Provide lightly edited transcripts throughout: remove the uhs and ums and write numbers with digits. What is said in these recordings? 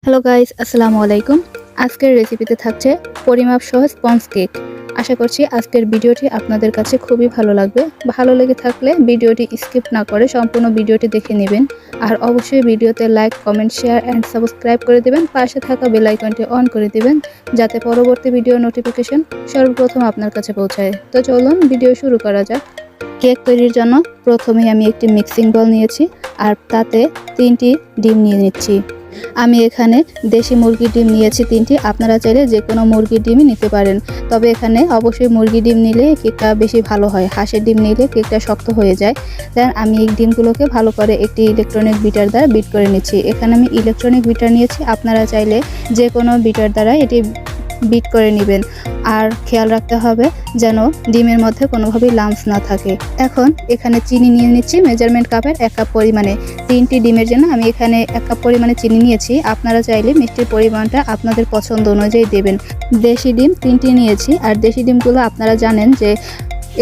Hello guys, আসসালামু আলাইকুম। আজকের রেসিপিতে থাকছে পরিমাপ সহ স্পঞ্জ কেক। আশা করছি আজকের ভিডিওটি আপনাদের কাছে খুবই ভালো লাগবে। ভালো লেগে থাকলে ভিডিওটি স্কিপ না করে সম্পূর্ণ ভিডিওটি দেখে নেবেন। আর অবশ্যই ভিডিওতে like, comment, share and subscribe করে দেবেন। পাশে থাকা বেল আইকনটি অন করে দিবেন যাতে পরবর্তী ভিডিও নোটিফিকেশন সর্বপ্রথম আপনার কাছে পৌঁছায়। তো চলুন ভিডিও শুরু করা যাক। কেক তৈরির জন্য প্রথমেই আমি একটি মিক্সিং বোল নিয়েছি আর তাতে 3টি ডিম নিয়ে নিচ্ছি। আমি এখানে দেশি মুরগির ডিম নিয়েছি 3টি। আপনারা চাইলে যে কোনো মুরগির ডিমই নিতে পারেন, তবে এখানে অবশ্যই মুরগির ডিম নিলে কেকটা বেশি ভালো হয়। হাঁসের ডিম নিলে কেকটা শক্ত হয়ে যায়। দেন আমি এই ডিমগুলোকে ভালো করে একটি ইলেকট্রনিক বিটার দ্বারা বিট করে নিচ্ছি। এখানে আমি ইলেকট্রনিক বিটার নিয়েছি, আপনারা চাইলে যে কোনো বিটার দ্বারা এটি বিট করে নেবেন। আর খেয়াল রাখতে হবে যেন ডিমের মধ্যে কোনোভাবেই লাম্পস না থাকে। এখন এখানে চিনি নিয়ে নিচ্ছি মেজারমেন্ট কাপের 1 কাপ পরিমাণে। 3টি ডিমের জন্য আমি এখানে 1 কাপ পরিমাণে চিনি নিয়েছি। আপনারা চাইলে মিষ্টির পরিমাণটা আপনাদের পছন্দ অনুযায়ী দেবেন। দেশি ডিম 3টি নিয়েছি, আর দেশি ডিমগুলো আপনারা জানেন যে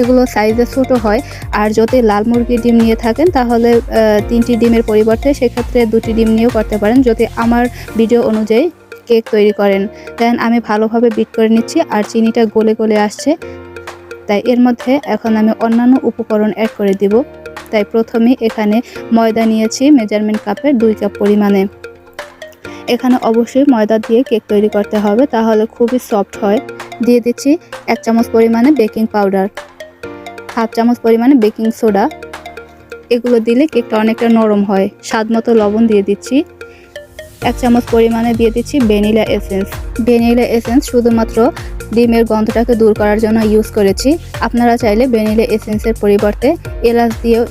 এগুলো সাইজে ছোট হয়। আর যদি লাল মুরগির ডিম নিয়ে থাকেন তাহলে 3টি ডিমের পরিবর্তে সেক্ষেত্রে 2টি ডিম নিয়েও করতে পারেন, যদি আমার ভিডিও অনুযায়ী কেক তৈরি করেন। দেন আমি ভালোভাবে বিট করে নিচ্ছি আর চিনিটা গলে গলে আসছে। তাই এর মধ্যে এখন আমি অন্যান্য উপকরণ অ্যাড করে দিব। তাই প্রথমে এখানে ময়দা নিয়েছি মেজারমেন্ট কাপের 2 কাপ পরিমাণে। এখানে অবশ্যই ময়দা দিয়ে কেক তৈরি করতে হবে, তাহলে খুবই সফট হয়। দিয়ে দিচ্ছি 1 চামচ পরিমাণে বেকিং পাউডার, 1/2 চামচ পরিমাণে বেকিং সোডা। এগুলো দিলে কেকটা অনেকটা নরম হয়। স্বাদ মতো লবণ দিয়ে দিচ্ছি। 1 চামচ পরিমাণে দিয়ে দিচ্ছি ভ্যানিলা এসেন্স। ভ্যানিলা এসেন্স শুধুমাত্র ডিমের গন্ধটাকে দূর করার জন্য ইউজ করেছি। আপনারা চাইলে ভ্যানিলা এসেন্সের পরিবর্তে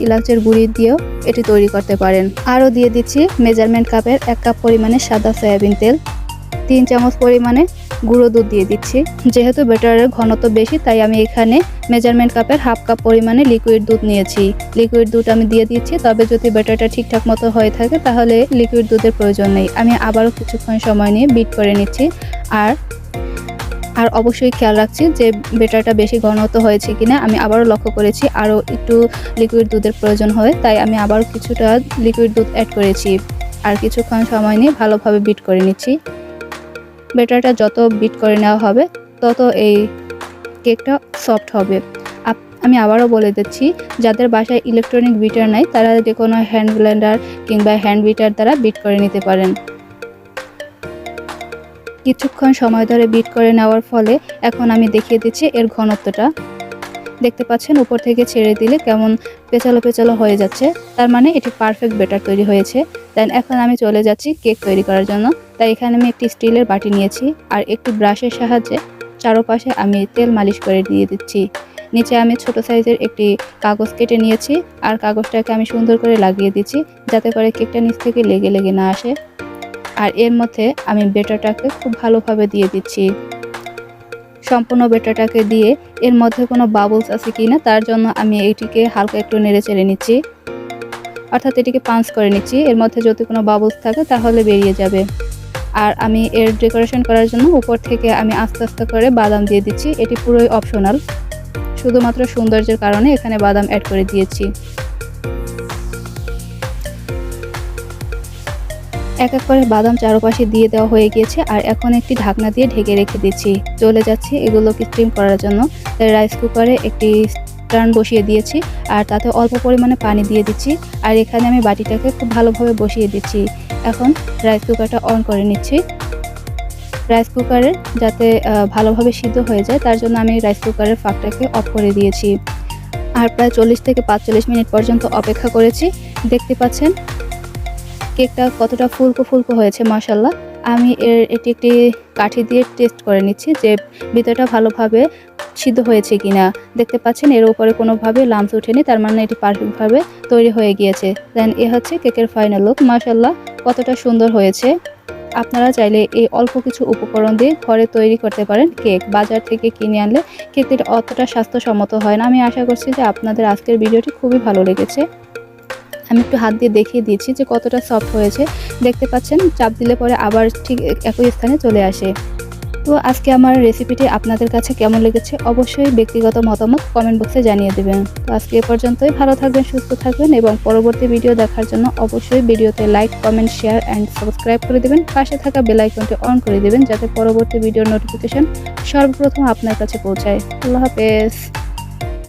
এলাচের গুঁড়ি দিয়েও এটি তৈরি করতে পারেন। আরও দিয়ে দিচ্ছি মেজারমেন্ট কাপের 1 কাপ পরিমাণে সাদা সয়াবিন তেল। 3 চামচ পরিমাণে গুঁড়ো দুধ দিয়ে দিচ্ছি। যেহেতু ব্যাটারের ঘনত্ব বেশি তাই আমি এখানে মেজারমেন্ট কাপের 1/2 কাপ পরিমাণে লিকুইড দুধ নিয়েছি। লিকুইড দুধ আমি দিয়ে দিচ্ছি, তবে যদি ব্যাটারটা ঠিকঠাক মতো হয়ে থাকে তাহলে লিকুইড দুধের প্রয়োজন নেই। আমি আবারও কিছুক্ষণ সময় নিয়ে বিট করে নিচ্ছি। আর অবশ্যই খেয়াল রাখছি যে ব্যাটারটা বেশি ঘনত্ব হয়েছে কিনা। আমি আবারও লক্ষ্য করেছি আরও একটু লিকুইড দুধের প্রয়োজন হয়, তাই আমি আবারও কিছুটা লিকুইড দুধ অ্যাড করেছি। আর কিছুক্ষণ সময় নিয়ে ভালোভাবে বিট করে নিচ্ছি। ব্যাটারটা যত বিট করে নেওয়া হবে তত এই কেকটা সফট হবে। আমি আবারও বলে দিচ্ছি, যাদের বাসায় ইলেকট্রনিক বিটার নাই তারা যে কোনো হ্যান্ড ব্লেন্ডার কিংবা হ্যান্ড বিটার দ্বারা বিট করে নিতে পারেন। কিছুক্ষণ সময় ধরে বিট করে নেওয়ার ফলে এখন আমি দেখিয়ে দিচ্ছি এর ঘনত্বটা। দেখতে পাচ্ছেন উপর থেকে ছেড়ে দিলে কেমন পেঁচালো পেঁচালো হয়ে যাচ্ছে, তার মানে এটি পারফেক্ট ব্যাটার তৈরি হয়েছে। দেন এখন আমি চলে যাচ্ছি কেক তৈরি করার জন্য। তাই এখানে আমি একটি স্টিলের বাটি নিয়েছি আর একটি ব্রাশের সাহায্যে চারপাশে আমি তেল মালিশ করে দিয়ে দিচ্ছি। নিচে আমি ছোট সাইজের একটি কাগজ কেটে নিয়েছি আর কাগজটাকে আমি সুন্দর করে লাগিয়ে দিচ্ছি যাতে করে কেকটা নিচ থেকে লেগে লেগে না আসে। আর এর মধ্যে আমি ব্যাটারটাকে খুব ভালোভাবে দিয়ে দিচ্ছি। সম্পূর্ণ ব্যাটারটাকে দিয়ে এর মধ্যে কোনো বাবলস আছে কিনা তার জন্য আমি এটিকে হালকা একটু নেড়ে চেড়ে নিচ্ছি, অর্থাৎ এটিকে পাঞ্চ করে নিচ্ছি। এর মধ্যে যদি কোনো বাবলস থাকে তাহলে বেরিয়ে যাবে। আর আমি এর ডেকোরেশন করার জন্য উপর থেকে আমি আস্তে আস্তে করে বাদাম দিয়ে দিচ্ছি। এটি পুরোই অপশনাল, শুধুমাত্র সৌন্দর্যের কারণে এখানে বাদাম অ্যাড করে দিয়েছি। এক এক করে বাদাম চারপাশে দিয়ে দেওয়া হয়ে গিয়েছে আর এখন একটি ঢাকনা দিয়ে ঢেকে রেখে দিচ্ছি। চলে যাচ্ছি এগুলোকে স্টিম করার জন্য। তাই রাইস কুকারে একটি টার্ন বসিয়ে দিয়েছি আর তাতে অল্প পরিমাণে পানি দিয়ে দিচ্ছি। আর এখানে আমি বাটিটাকে খুব ভালোভাবে বসিয়ে দিচ্ছি। এখন রাইস কুকারটা অন করে নিচ্ছি। রাইস কুকারের যাতে ভালোভাবে সিদ্ধ হয়ে যায় তার জন্য আমি রাইস কুকারের ফাঁকটাকে অফ করে দিয়েছি। আর প্রায় 40 থেকে 45 মিনিট পর্যন্ত অপেক্ষা করেছি। দেখতে পাচ্ছেন কেকটা কতটা ফুলকো ফুলকো হয়েছে, মাশাআল্লাহ। আমি এটি একটি কাঠি দিয়ে টেস্ট করে নিচ্ছি যে ভিতরটা ভালোভাবে সিদ্ধ হয়েছে কিনা। দেখতে পাচ্ছেন এর উপরে কোনোভাবে লাম্পস ওঠেনি, তার মানে এটি পারফেক্টভাবে তৈরি হয়ে গিয়েছে। দেন এ হচ্ছে কেকের ফাইনাল লুক। মাশাআল্লাহ, কতটা সুন্দর হয়েছে। আপনারা চাইলে এই অল্প কিছু উপকরণ দিয়ে ঘরে তৈরি করতে পারেন কেক। বাজার থেকে কিনে আনলে কেকটি অতটা স্বাস্থ্যসম্মত হয় না। আমি আশা করছি যে আপনাদের আজকের ভিডিওটি খুবই ভালো লেগেছে। আমি একটু হাত দিয়ে দেখিয়ে দিচ্ছি যে কতটা সফট হয়েছে। দেখতে পাচ্ছেন চাপ দিলে পরে আবার ঠিক একই স্থানে চলে আসে। তো আজকে আমার রেসিপিটি আপনাদের কাছে কেমন লেগেছে অবশ্যই ব্যক্তিগত মতামত কমেন্ট বক্সে জানিয়ে দেবেন। তো আজকে এ পর্যন্তই। ভালো থাকবেন, সুস্থ থাকবেন এবং পরবর্তী ভিডিও দেখার জন্য অবশ্যই ভিডিওতে like, comment, share and subscribe করে দেবেন। পাশে থাকা বেল আইকনটি অন করে দেবেন যাতে পরবর্তী ভিডিওর নোটিফিকেশন সর্বপ্রথম আপনার কাছে পৌঁছায়। আল্লাহ হাফেজ।